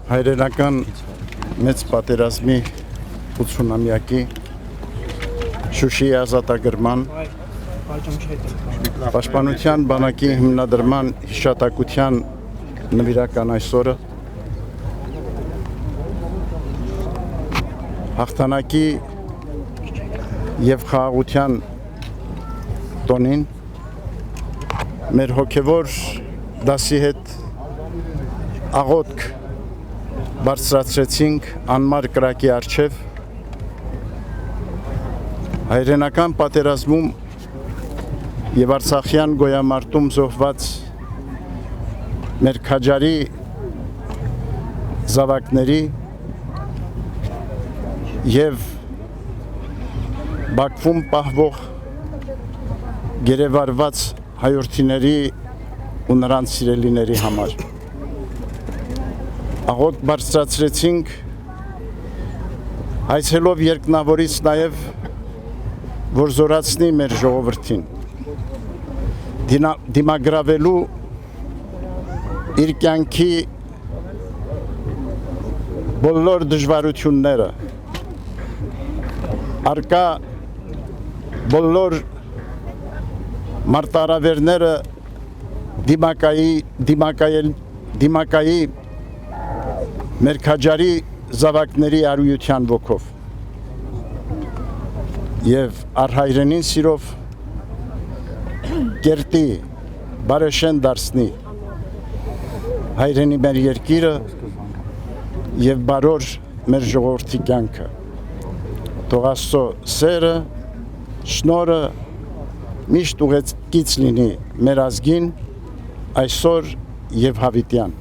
հայրենական մեծ պատերազմի 80-ամյակի Շուշիի ազատագրման պաշտպանության բանակի հիմնադրման հիշատակության նվիրական այսօրը հաղթանակի եւ խաղաղության տոնին մեր հոգևոր դասի հետ աղոթք բարձրացրեցինք անմար կրակի առջև հայրենական պատերազմում եւ արցախյան գոյամարտում զոհված մեր քաջարի զավակների եւ Բաքվում պահվող գերեվարված հայրենիների ու նրանց սիրելիների համար աղոթք բարձրացրեցինք այցելով երկնավորից նաև որ զորացնի մեր ժողովրդին դիմագրավելու իր կյանքի բոլոր դժվարությունները արկա բոլոր մարտահրավերները դիմակայի մեր քաջարի զավակների արույության ոգով եւ առհայրենին սիրով կերտի բարեշեն դարձնի հայրենի մեր երկիրը եւ բարոր մեր ժողովրդի կյանքը թող Աստծո սերը շնորհը միշտ ուղեկից լինի մեր ազգին այսօր եւ հավիտյան